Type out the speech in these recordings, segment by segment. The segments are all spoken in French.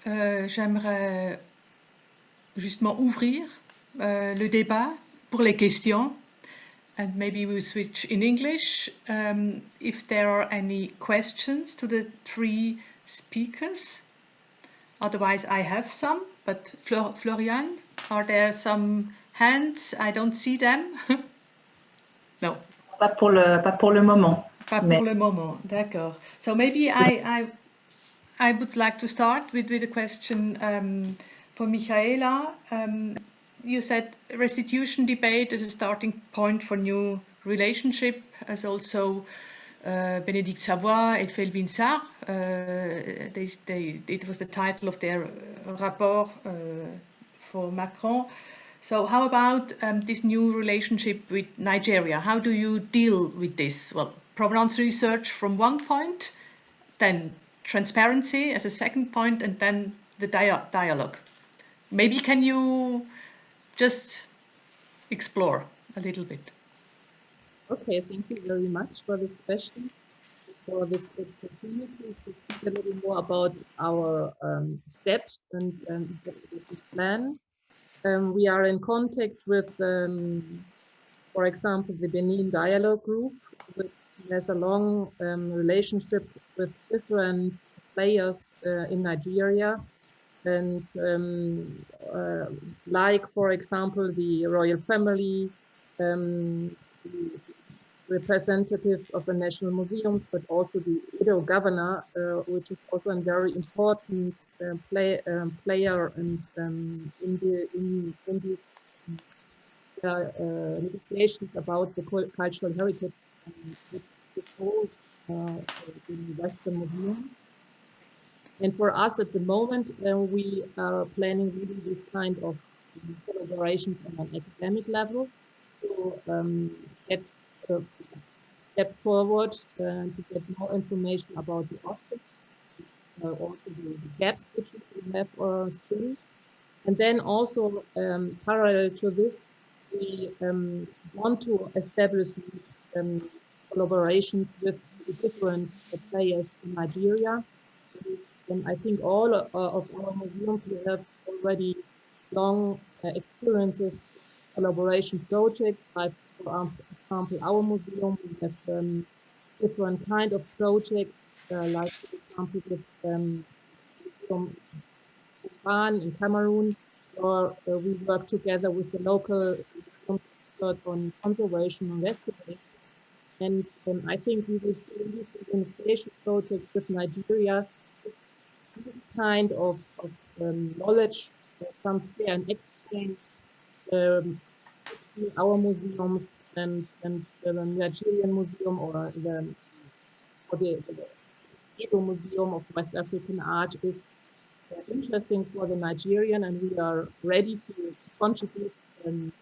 J'aimerais justement ouvrir le débat pour les questions. And maybe we'll switch in English. If there are any questions to the three speakers. Otherwise, I have some, but Florian, are there some hands? I don't see them. No. Pas pour le moment. Pas pour le moment, d'accord. So maybe I would like to start with a question for Michaela. You said restitution debate is a starting point for new relationship, as also Bénédicte Savoy and Felwine Sarr. It was the title of their rapport for Macron. So how about this new relationship with Nigeria? How do you deal with this? Well, provenance research from one point, then transparency as a second point, and then the dialogue. Maybe can you just explore a little bit? Okay, thank you very much for this question, for this opportunity to speak a little more about our steps and the plan. We are in contact with, for example, the Benin Dialogue Group, which has a long relationship with different players in Nigeria. And like, for example, the royal family, the representatives of the national museums, but also the Edo governor, which is also a very important player and in these negotiations about the cultural heritage which is old in Western museums. And for us at the moment, we are planning really this kind of collaboration on an academic level to get step forward to get more information about the object, also the gaps which we have still. And then also parallel to this, we want to establish collaboration with different players in Nigeria. And I think all of our museums, we have already long experiences, collaboration projects. Like, for example, our museum, we have different kind of projects, like, for example, with from Japan in Cameroon, or we work together with the local on conservation and restoration. And I think we will see in this demonstration project with Nigeria, this kind of knowledge transfer and exchange between our museums and the Nigerian Museum or the Edo Museum of West African Art is interesting for the Nigerian, and we are ready to contribute and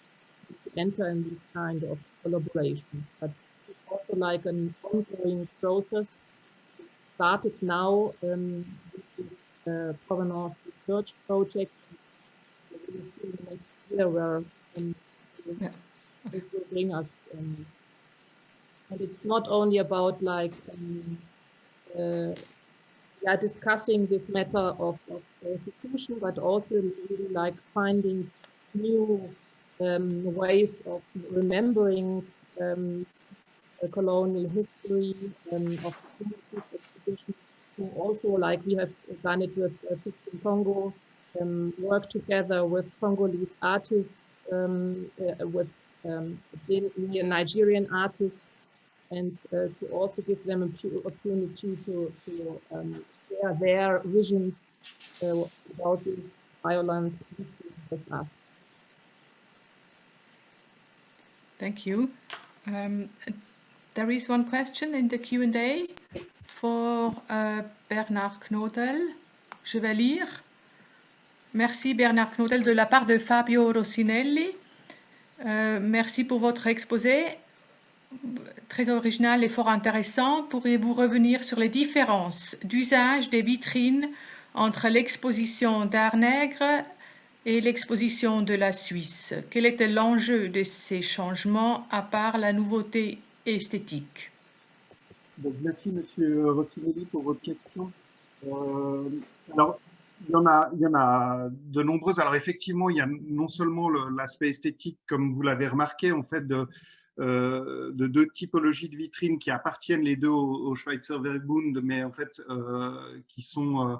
to enter in this kind of collaboration. But it's also like an ongoing process. Started now with the provenance research project next year, where this will bring us. And it's not only about like discussing this matter of restitution, but also really like finding new ways of remembering colonial history of exhibition. Also, like we have done it with Fiction Congo, work together with Congolese artists, with Nigerian artists, and to also give them an opportunity to share their visions about this violence with us. Thank you. There is one question in the Q&A for Bernard Knodel. Je vais lire. Merci Bernard Knodel de la part de Fabio Rossinelli. Merci pour votre exposé, très original et fort intéressant. Pourriez-vous revenir sur les différences d'usage des vitrines entre l'exposition d'art nègre et l'exposition de la Suisse? Quel était l'enjeu de ces changements à part la nouveauté esthétique? Donc, merci Monsieur Rossinelli pour votre question. Alors, Il y en a de nombreuses. Alors effectivement, il y a non seulement l'aspect esthétique, comme vous l'avez remarqué, en fait, de deux typologies de vitrines qui appartiennent les deux au Schweitzer Werkbund, mais en fait qui sont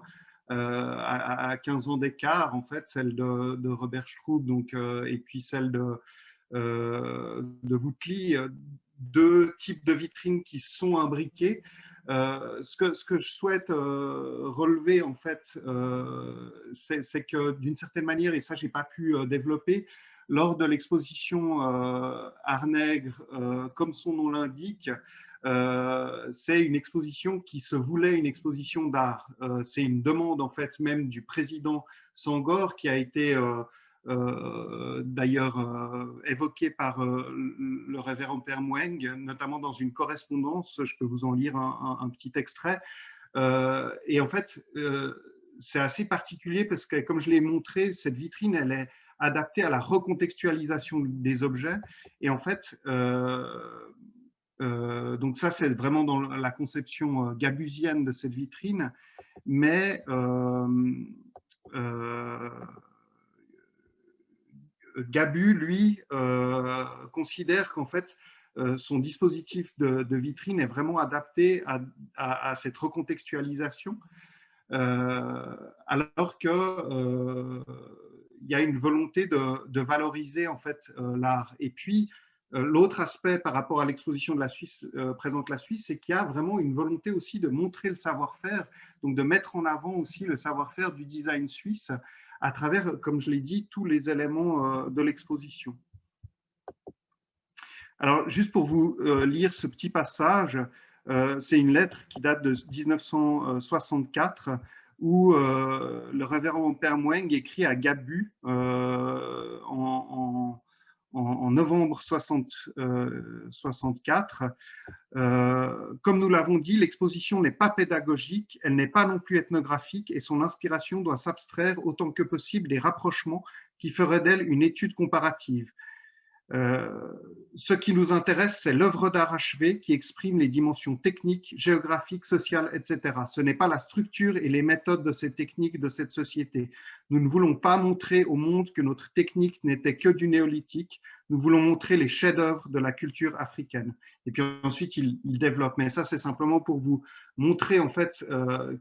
à 15 ans d'écart, en fait, celle de Robert Stroop, donc, et puis celle de Woutli, deux types de vitrines qui sont imbriquées. Ce que je souhaite relever, en fait, c'est que d'une certaine manière, et ça, je n'ai pas pu développer, lors de l'exposition Art Nègre, comme son nom l'indique, c'est une exposition qui se voulait une exposition d'art. C'est une demande, en fait, même du président Senghor, qui a été d'ailleurs évoqué par le révérend Père Moueng, notamment dans une correspondance. Je peux vous en lire un petit extrait. Et en fait, c'est assez particulier parce que, comme je l'ai montré, cette vitrine, elle est adaptée à la recontextualisation des objets. Et en fait, donc ça, c'est vraiment dans la conception gabusienne de cette vitrine. Mais Gabu, lui, considère qu'en fait, son dispositif de vitrine est vraiment adapté à cette recontextualisation, alors que il y a une volonté de valoriser en fait l'art. Et puis l'autre aspect par rapport à l'exposition de la Suisse, présente la Suisse, c'est qu'il y a vraiment une volonté aussi de montrer le savoir-faire, donc de mettre en avant aussi le savoir-faire du design suisse à travers, comme je l'ai dit, tous les éléments de l'exposition. Alors, juste pour vous lire ce petit passage, c'est une lettre qui date de 1964 où le révérend Père Moueng écrit à Gabu en novembre 64. Comme nous l'avons dit, l'exposition n'est pas pédagogique, elle n'est pas non plus ethnographique et son inspiration doit s'abstraire autant que possible des rapprochements qui feraient d'elle une étude comparative. Ce qui nous intéresse, c'est l'œuvre d'art achevée qui exprime les dimensions techniques, géographiques, sociales, etc. Ce n'est pas la structure et les méthodes de ces techniques de cette société. Nous ne voulons pas montrer au monde que notre technique n'était que du néolithique. Nous voulons montrer les chefs-d'œuvre de la culture africaine. Et puis ensuite, il développe. Mais ça, c'est simplement pour vous montrer en fait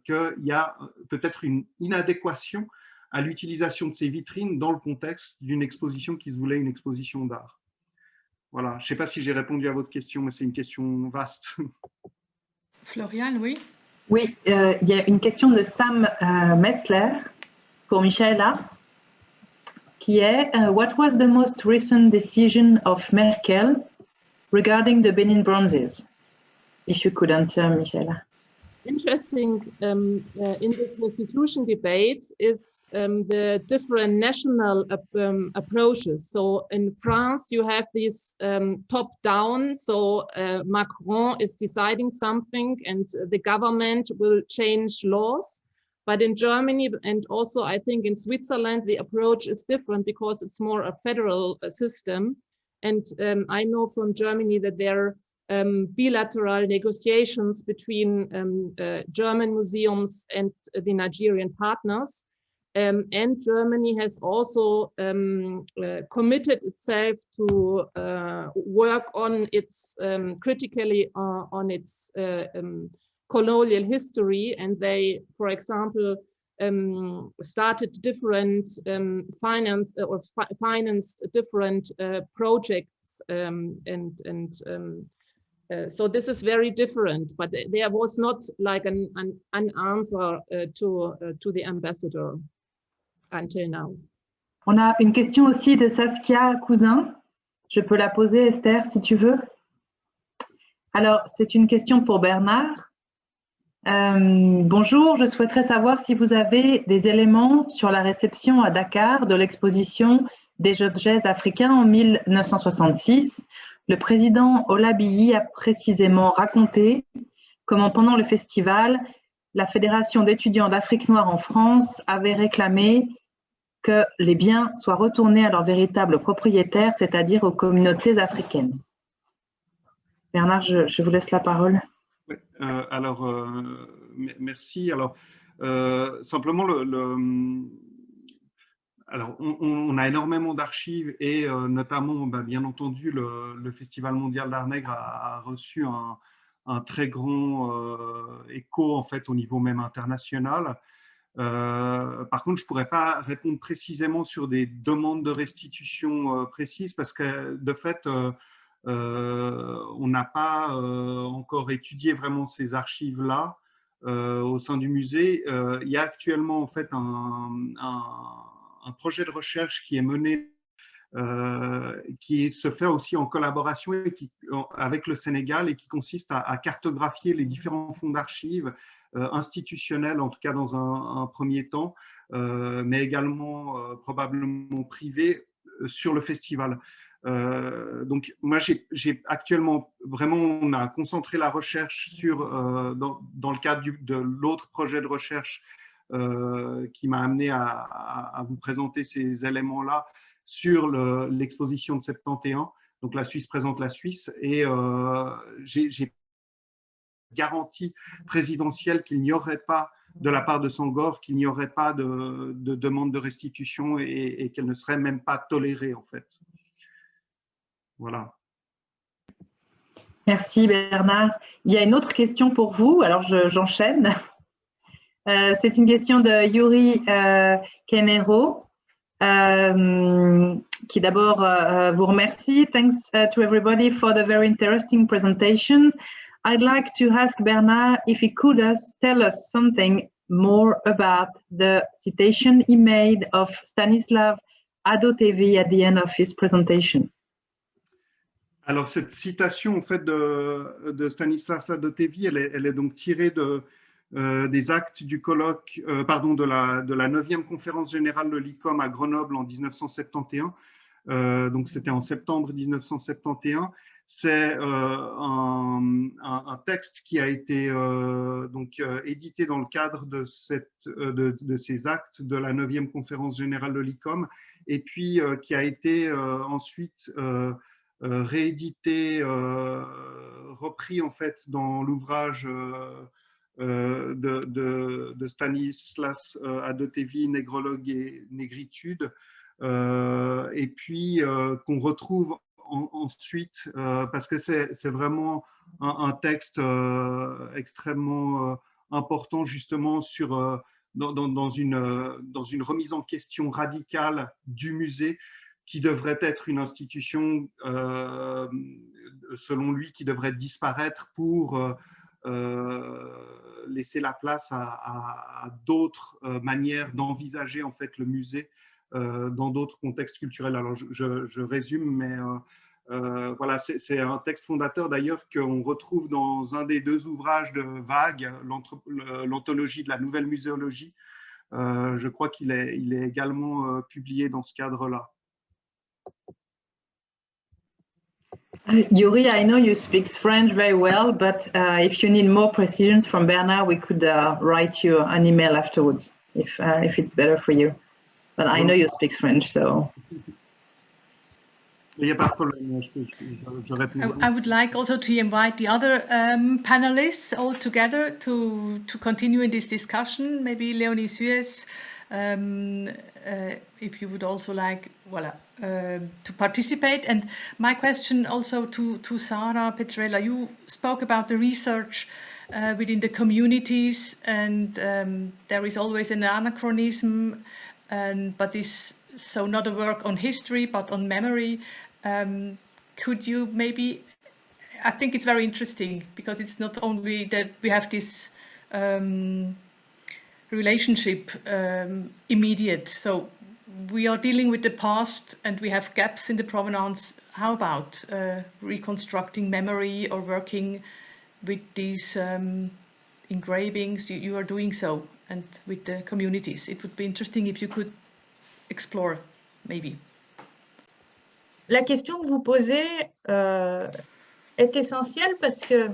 qu'il y a peut-être une inadéquation à l'utilisation de ces vitrines dans le contexte d'une exposition qui se voulait une exposition d'art. Voilà, je ne sais pas si j'ai répondu à votre question, mais c'est une question vaste. Florian, oui. Oui, il y a une question de Sam Messler pour Michaela, qui est What was the most recent decision of Merkel regarding the Benin bronzes? If you could answer, Michaela. Interesting in this restitution debate is the different national approaches. So in France, you have this top-down, so Macron is deciding something and the government will change laws. But in Germany and also I think in Switzerland, the approach is different because it's more a federal system. And I know from Germany that there are bilateral negotiations between German museums and the Nigerian partners. And Germany has also committed itself to work on its critically on its colonial history. And they, for example, started different financed different projects so this is very different, but there was not like an answer to the ambassador until now. On a une question aussi de Saskia Cousin. Je peux la poser, Esther, si tu veux. Alors, c'est une question pour Bernard. Bonjour, je souhaiterais savoir si vous avez des éléments sur la réception à Dakar de l'exposition des objets africains en 1966. Le président Olabiyi a précisément raconté comment pendant le festival, la Fédération d'étudiants d'Afrique noire en France avait réclamé que les biens soient retournés à leurs véritables propriétaires, c'est-à-dire aux communautés africaines. Bernard, je vous laisse la parole. Alors, merci. Alors, Simplement, alors, on a énormément d'archives et notamment, bien entendu, le Festival mondial d'art nègre a reçu un très grand écho en fait au niveau même international. Par contre, je ne pourrais pas répondre précisément sur des demandes de restitution précises parce que de fait, on n'a pas encore étudié vraiment ces archives-là au sein du musée. Il y a actuellement en fait un projet de recherche qui est mené, qui se fait aussi en collaboration avec le Sénégal et qui consiste à cartographier les différents fonds d'archives institutionnels, en tout cas dans un premier temps, mais également probablement privés sur le festival. Donc moi j'ai actuellement vraiment, on a concentré la recherche sur dans le cadre de l'autre projet de recherche qui m'a amené à vous présenter ces éléments-là sur l'exposition de 71. Donc la Suisse présente la Suisse et j'ai garantie présidentielle qu'il n'y aurait pas de la part de Senghor, qu'il n'y aurait pas de demande de restitution et qu'elle ne serait même pas tolérée en fait. Voilà. Merci Bernard. Il y a une autre question pour vous, alors j'enchaîne. C'est une question de Yuri Kenero, qui d'abord vous remercie. Thanks to everybody for the very interesting presentations. I'd like to ask Bernard if he could tell us something more about the citation he made of Stanislav Adotevi at the end of his presentation. Alors cette citation en fait de Stanislas Adotevi, elle est donc tirée des actes du colloque, de la 9e conférence générale de l'ICOM à Grenoble en 1971. Donc c'était en septembre 1971. C'est un texte qui a été édité dans le cadre de ces actes de la 9e conférence générale de l'ICOM et puis qui a été ensuite réédité, repris en fait dans l'ouvrage de Stanislas Adotevi, Négrologue et Négritude, et puis qu'on retrouve ensuite, parce que c'est vraiment un texte extrêmement important justement sur, dans une remise en question radicale du musée, qui devrait être une institution, selon lui, qui devrait disparaître pour laisser la place à d'autres manières d'envisager en fait le musée dans d'autres contextes culturels. Alors je résume, mais voilà, c'est un texte fondateur d'ailleurs qu'on retrouve dans un des deux ouvrages de Vague, l'anthologie de la nouvelle muséologie. Je crois qu'il est également publié dans ce cadre-là. Yuri, I know you speak French very well, but if you need more precisions from Bernard, we could write you an email afterwards, if it's better for you. But I know you speak French, so. Il n'y a pas de problème. I would like also to invite the other panelists all together to continue in this discussion. Maybe Leonie Suez, if you would also like, to participate. And my question also to Sara Petrella, you spoke about the research within the communities, and there is always an anachronism, but this so not a work on history but on memory. Could you maybe, I think it's very interesting because it's not only that we have this relationship immediate, so we are dealing with the past and we have gaps in the provenance. How about reconstructing memory or working with these engravings? You are doing so, and with the communities. It would be interesting if you could explore, maybe. La question que vous posez est essentielle parce que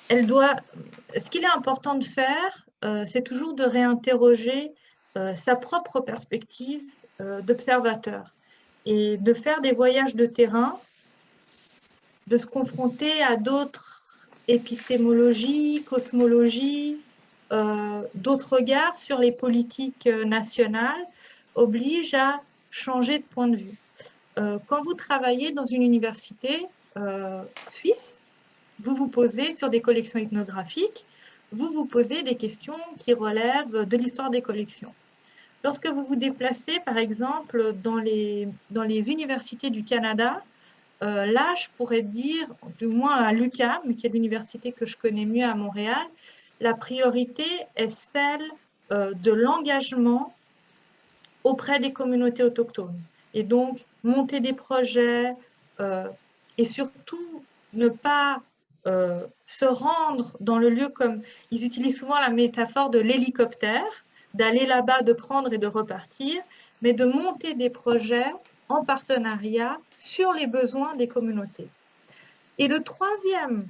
ce qu'il est important de faire, c'est toujours de réinterroger sa propre perspective d'observateur et de faire des voyages de terrain, de se confronter à d'autres épistémologies, cosmologies, d'autres regards sur les politiques nationales obligent à changer de point de vue. Quand vous travaillez dans une université suisse, vous vous posez sur des collections ethnographiques, vous vous posez des questions qui relèvent de l'histoire des collections. Lorsque vous vous déplacez, par exemple, dans les universités du Canada, là, je pourrais dire, du moins à l'UQAM, qui est l'université que je connais mieux à Montréal, la priorité est celle de l'engagement auprès des communautés autochtones. Et donc, monter des projets et surtout ne pas se rendre dans le lieu comme... Ils utilisent souvent la métaphore de l'hélicoptère, d'aller là-bas, de prendre et de repartir, mais de monter des projets en partenariat sur les besoins des communautés. Et le troisième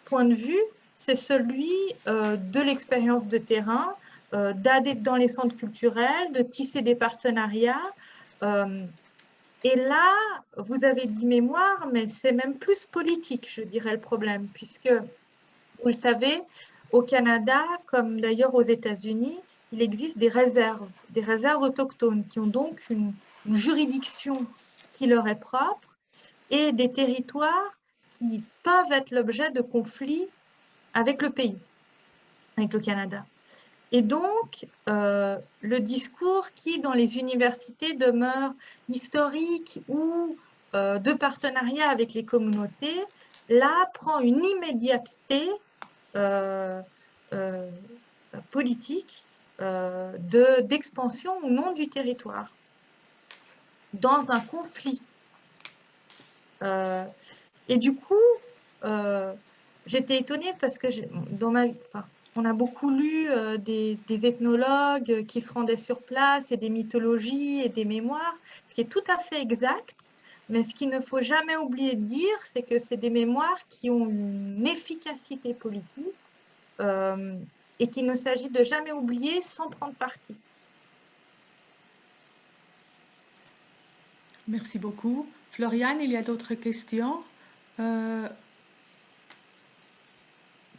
point de vue, c'est celui de l'expérience de terrain, d'aller dans les centres culturels, de tisser des partenariats. Et là, vous avez dit mémoire, mais c'est même plus politique, je dirais, le problème, puisque, vous le savez, au Canada, comme d'ailleurs aux États-Unis, il existe des réserves autochtones qui ont donc une juridiction qui leur est propre et des territoires qui peuvent être l'objet de conflits avec le pays, avec le Canada. Et donc, le discours qui, dans les universités, demeure historique ou de partenariat avec les communautés, là, prend une immédiateté politique d'expansion ou non du territoire, dans un conflit. Et du coup, j'étais étonnée parce que on a beaucoup lu des ethnologues qui se rendaient sur place et des mythologies et des mémoires, ce qui est tout à fait exact, mais ce qu'il ne faut jamais oublier de dire, c'est que c'est des mémoires qui ont une efficacité politique et qu'il ne s'agit de jamais oublier sans prendre parti. Merci beaucoup. Floriane, il y a d'autres questions?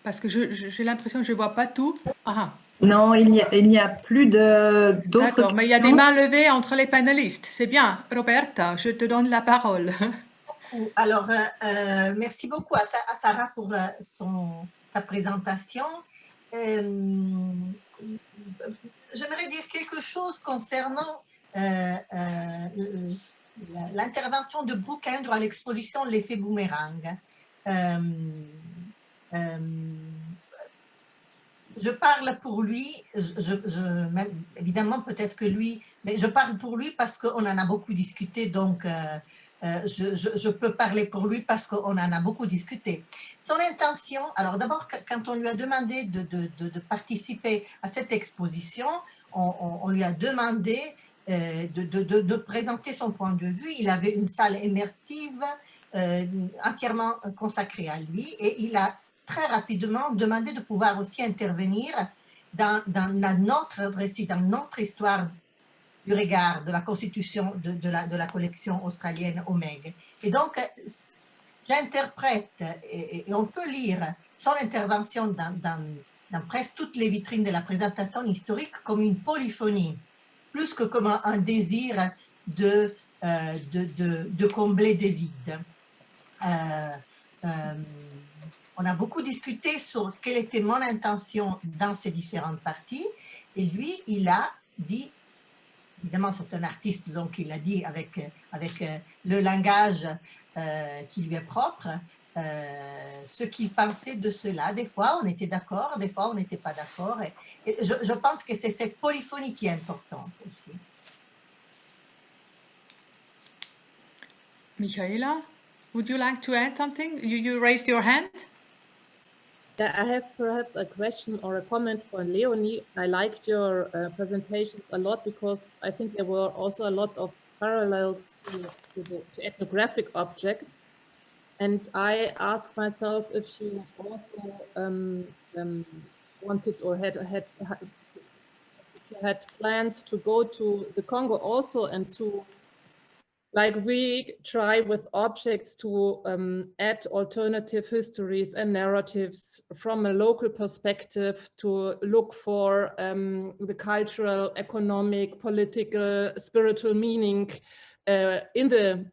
Parce que j'ai l'impression que je ne vois pas tout. Ah. Non, il n'y a plus d'autres questions. D'accord, mais il y a des mains levées entre les panélistes. C'est bien. Roberta, je te donne la parole. Alors, merci beaucoup à Sarah pour sa présentation. J'aimerais dire quelque chose concernant l'intervention de Brookendre à l'exposition L'effet boomerang. Je parle pour lui, évidemment peut-être que lui, mais je parle pour lui parce qu'on en a beaucoup discuté, donc je peux parler pour lui parce qu'on en a beaucoup discuté. Son intention, alors d'abord quand on lui a demandé de participer à cette exposition, on lui a demandé de présenter son point de vue. Il avait une salle immersive entièrement consacrée à lui et il a très rapidement demandé de pouvoir aussi intervenir dans notre récit, dans notre histoire du regard de la constitution de la collection australienne Omeg. Et donc, j'interprète, et on peut lire son intervention dans presque toutes les vitrines de la présentation historique comme une polyphonie, plus que comme un désir de combler des vides. On a beaucoup discuté sur quelle était mon intention dans ces différentes parties. Et lui, il a dit, évidemment c'est un artiste, donc il a dit avec le langage qui lui est propre, ce qu'il pensait de cela. Des fois, on était d'accord, des fois, on n'était pas d'accord. Et je pense que c'est cette polyphonie qui est importante aussi. Michaela, would you like to add something? You raised your hand. Yeah, I have perhaps a question or a comment for Leonie. I liked your presentations a lot because I think there were also a lot of parallels to ethnographic objects. And I asked myself if she also wanted or had plans to go to the Congo also and to like we try with objects to add alternative histories and narratives from a local perspective to look for the cultural, economic, political, spiritual meaning in the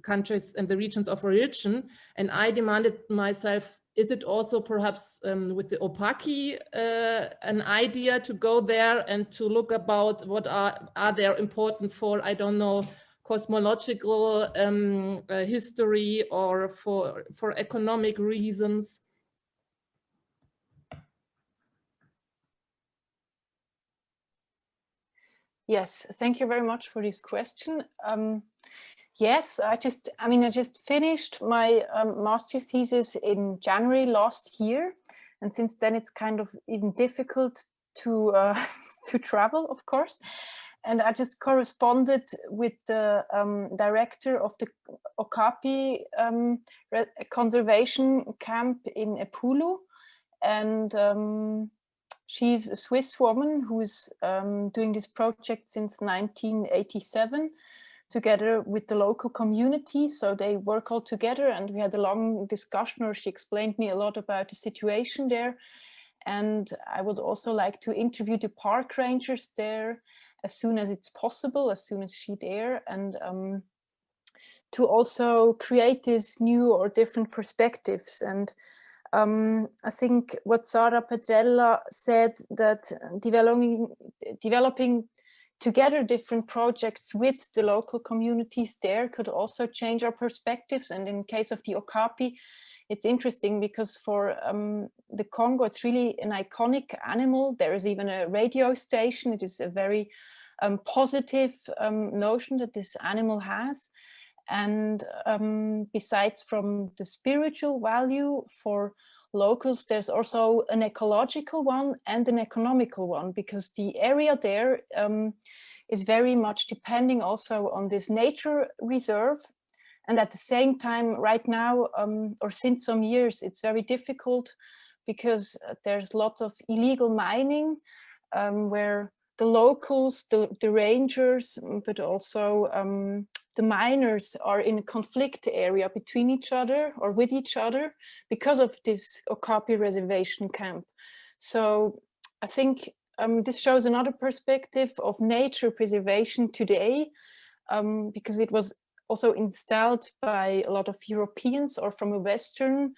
countries and the regions of origin. And I demanded myself, is it also perhaps with the Opaki an idea to go there and to look about what are there important for, I don't know, cosmological history or for economic reasons? Yes, thank you very much for this question. Yes, I just finished my master thesis in January last year, and since then it's kind of even difficult to to travel, of course. And I just corresponded with the director of the Okapi conservation camp in Epulu, and she's a Swiss woman who's doing this project since 1987. Together with the local community, so they work all together, and we had a long discussion where she explained me a lot about the situation there. And I would also like to interview the park rangers there as soon as it's possible, as soon as she's there, and to also create these new or different perspectives. And I think what Sara Petrella said, that developing together different projects with the local communities there could also change our perspectives. And in case of the Okapi, it's interesting because for the Congo, it's really an iconic animal. There is even a radio station. It is a very positive notion that this animal has. And besides from the spiritual value for locals, there's also an ecological one and an economical one, because the area there is very much depending also on this nature reserve. And at the same time, right now, or since some years, it's very difficult because there's lots of illegal mining where the locals, the rangers, but also the miners are in a conflict area between each other or with each other because of this Okapi reservation camp. So I think this shows another perspective of nature preservation today, because it was also installed by a lot of Europeans or from a Western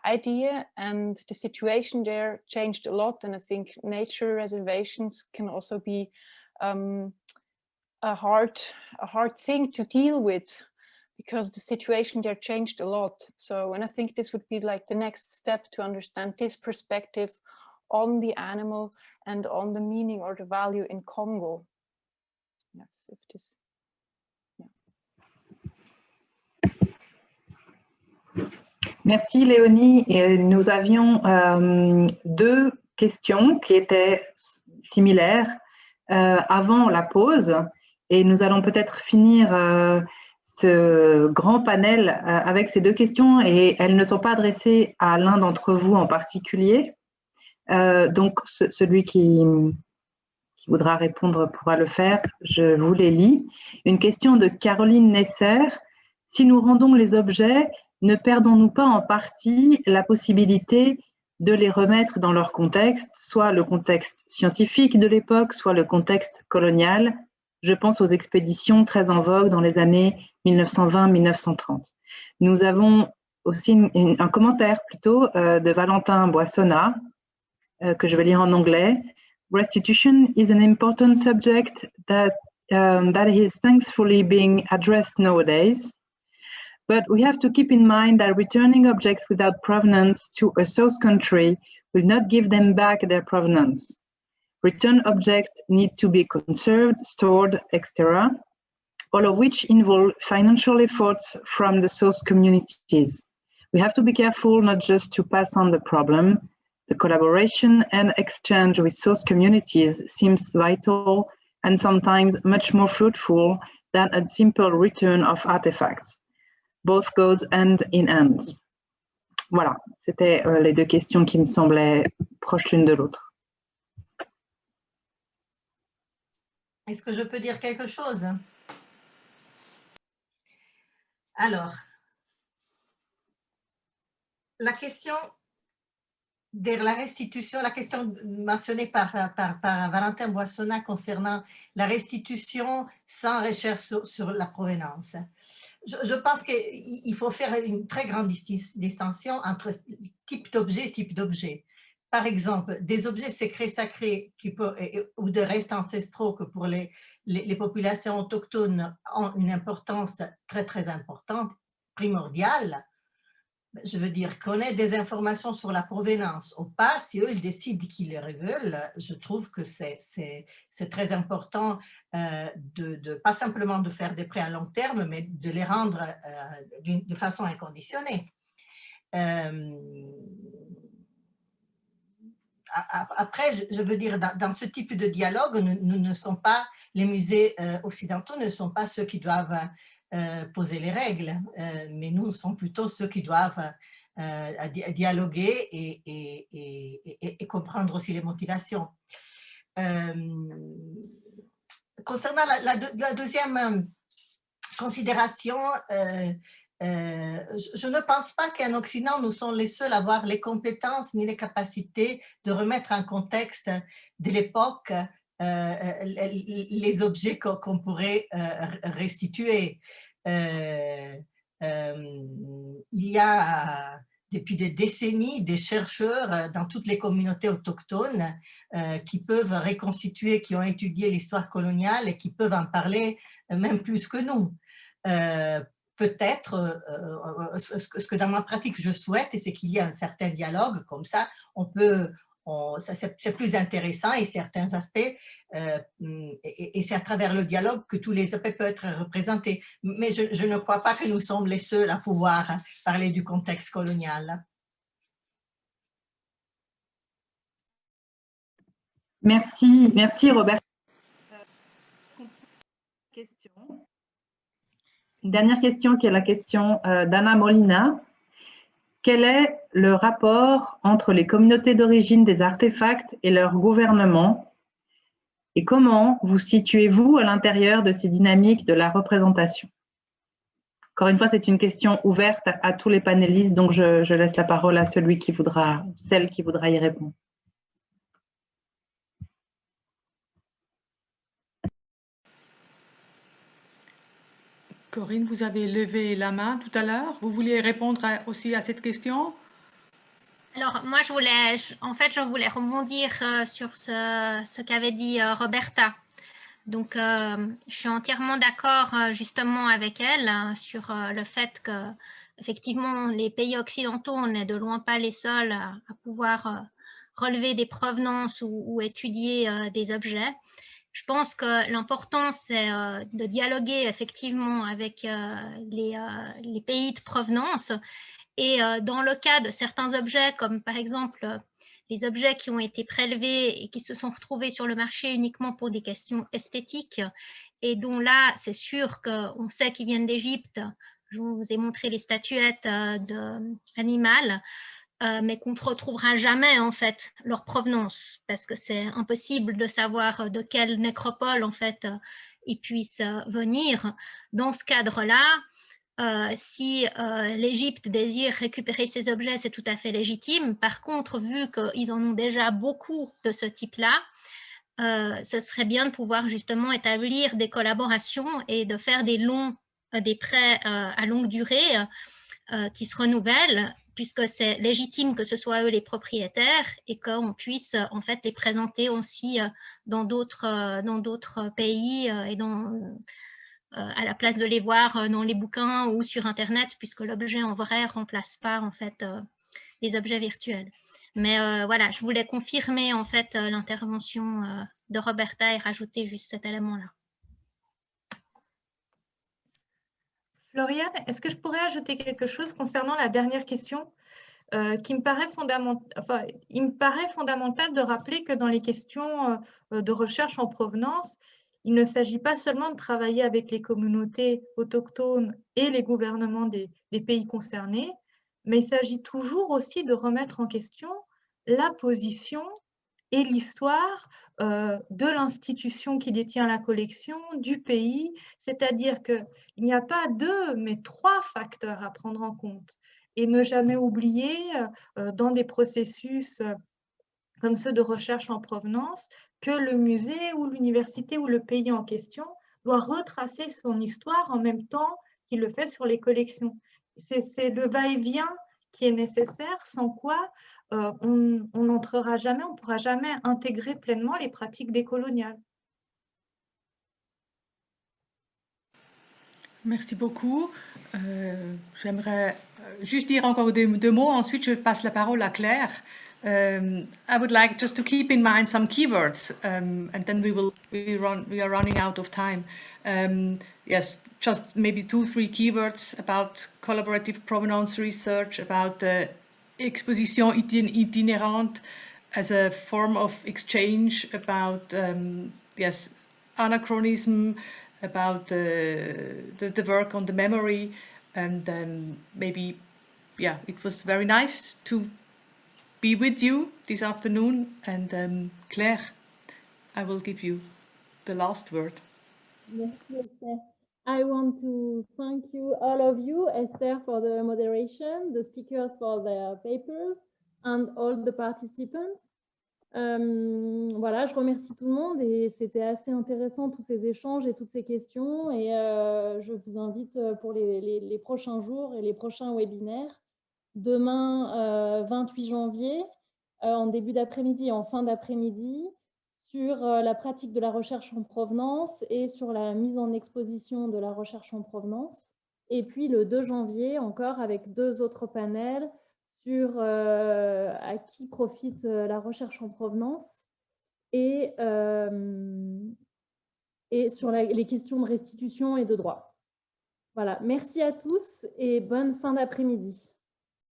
idea, and the situation there changed a lot. And I think nature reservations can also be a hard thing to deal with, because the situation there changed a lot. So, and I think this would be like the next step to understand this perspective on the animal and on the meaning or the value in Congo. Yes, if this. Yeah. Merci Léonie. Et nous avions deux questions qui étaient similaires avant la pause. Et nous allons peut-être finir ce grand panel avec ces deux questions, et elles ne sont pas adressées à l'un d'entre vous en particulier. Donc, celui qui voudra répondre pourra le faire. Je vous les lis. Une question de Caroline Nesser. Si nous rendons les objets, ne perdons-nous pas en partie la possibilité de les remettre dans leur contexte, soit le contexte scientifique de l'époque, soit le contexte colonial? Je pense aux expéditions très en vogue dans les années 1920-1930. Nous avons aussi un commentaire plutôt de Valentin Boissonnat, que je vais lire en anglais. Restitution is an important subject that is thankfully being addressed nowadays. But we have to keep in mind that returning objects without provenance to a source country will not give them back their provenance. Return objects need to be conserved, stored, etc., all of which involve financial efforts from the source communities. We have to be careful not just to pass on the problem. The collaboration and exchange with source communities seems vital and sometimes much more fruitful than a simple return of artifacts. Both goes hand in hand. Voilà, c'était les deux questions qui me semblaient proches l'une de l'autre. Est-ce que je peux dire quelque chose? Alors, la question de la restitution, la question mentionnée par Valentin Boissonnat concernant la restitution sans recherche sur la provenance. Je pense qu'il faut faire une très grande distinction entre type d'objet et type d'objet. Par exemple, des objets secrets sacrés ou de restes ancestraux que pour les populations autochtones ont une importance très, très importante, primordiale. Je veux dire, qu'on ait des informations sur la provenance ou pas, si eux, ils décident qu'ils les révèlent, je trouve que c'est très important pas simplement de faire des prêts à long terme, mais de les rendre de façon inconditionnée. Après, je veux dire, dans ce type de dialogue, nous ne sommes pas, les musées occidentaux ne sont pas ceux qui doivent poser les règles, mais nous sommes plutôt ceux qui doivent dialoguer et comprendre aussi les motivations. Concernant la deuxième considération, je ne pense pas qu'en Occident, nous sommes les seuls à avoir les compétences ni les capacités de remettre en contexte de l'époque les objets qu'on pourrait restituer. Il y a depuis des décennies des chercheurs dans toutes les communautés autochtones qui peuvent reconstituer, qui ont étudié l'histoire coloniale et qui peuvent en parler même plus que nous. Peut-être, ce que dans ma pratique je souhaite, c'est qu'il y ait un certain dialogue, comme ça on peut, c'est plus intéressant et certains aspects, et c'est à travers le dialogue que tous les aspects peuvent être représentés. Mais je ne crois pas que nous sommes les seuls à pouvoir parler du contexte colonial. Merci, merci Robert. Une dernière question qui est la question d'Anna Molina. Quel est le rapport entre les communautés d'origine des artefacts et leur gouvernement? Et comment vous situez-vous à l'intérieur de ces dynamiques de la représentation? Encore une fois, c'est une question ouverte à tous les panélistes, donc je laisse la parole à celle qui voudra y répondre. Corinne, vous avez levé la main tout à l'heure. Vous vouliez répondre aussi à cette question? Alors, moi, je voulais rebondir sur ce qu'avait dit Roberta. Donc, je suis entièrement d'accord justement avec elle sur le fait que, effectivement, les pays occidentaux, on n'est de loin pas les seuls à pouvoir relever des provenances ou étudier des objets. Je pense que l'important, c'est de dialoguer effectivement avec les pays de provenance. Et dans le cas de certains objets, comme par exemple les objets qui ont été prélevés et qui se sont retrouvés sur le marché uniquement pour des questions esthétiques, et dont là, c'est sûr qu'on sait qu'ils viennent d'Égypte. Je vous ai montré les statuettes animales, mais qu'on ne retrouvera jamais en fait leur provenance, parce que c'est impossible de savoir de quelle nécropole en fait ils puissent venir. Dans ce cadre-là, si l'Égypte désire récupérer ces objets, c'est tout à fait légitime. Par contre, vu qu'ils en ont déjà beaucoup de ce type-là, ce serait bien de pouvoir justement établir des collaborations et de faire des prêts à longue durée qui se renouvellent, puisque c'est légitime que ce soit eux les propriétaires et qu'on puisse en fait les présenter aussi dans d'autres pays et à la place de les voir dans les bouquins ou sur Internet, puisque l'objet en vrai ne remplace pas en fait les objets virtuels. Mais voilà, je voulais confirmer en fait l'intervention de Roberta et rajouter juste cet élément-là. Floriane, est-ce que je pourrais ajouter quelque chose concernant la dernière question qui me paraît il me paraît fondamental de rappeler que dans les questions de recherche en provenance, il ne s'agit pas seulement de travailler avec les communautés autochtones et les gouvernements des pays concernés, mais il s'agit toujours aussi de remettre en question la position et l'histoire de l'institution qui détient la collection, du pays, c'est-à-dire qu'il n'y a pas 2, mais 3 facteurs à prendre en compte. Et ne jamais oublier, dans des processus comme ceux de recherche en provenance, que le musée ou l'université ou le pays en question doit retracer son histoire en même temps qu'il le fait sur les collections. C'est le va-et-vient qui est nécessaire, sans quoi on n'entrera jamais, on ne pourra jamais intégrer pleinement les pratiques décoloniales. Merci beaucoup. J'aimerais juste dire encore 2 mots, ensuite je passe la parole à Claire. I would like just to keep in mind some keywords, and then we are running out of time. Yes, just maybe 2-3 keywords about collaborative provenance research, about exposition itinérante as a form of exchange, about yes, anachronism, about the work on the memory, and maybe, yeah, it was very nice to be with you this afternoon. And Claire, I will give you the last word. Merci, Esther. I want to thank you, all of you, Esther for the moderation, the speakers for their papers, and all the participants. Voilà, je remercie tout le monde et c'était assez intéressant tous ces échanges et toutes ces questions, et je vous invite pour les prochains jours et les prochains webinaires. Demain, 28 janvier, en début d'après-midi et en fin d'après-midi, sur la pratique de la recherche en provenance et sur la mise en exposition de la recherche en provenance. Et puis le 2 janvier, encore avec 2 autres panels sur à qui profite la recherche en provenance et sur les questions de restitution et de droit. Voilà, merci à tous et bonne fin d'après-midi.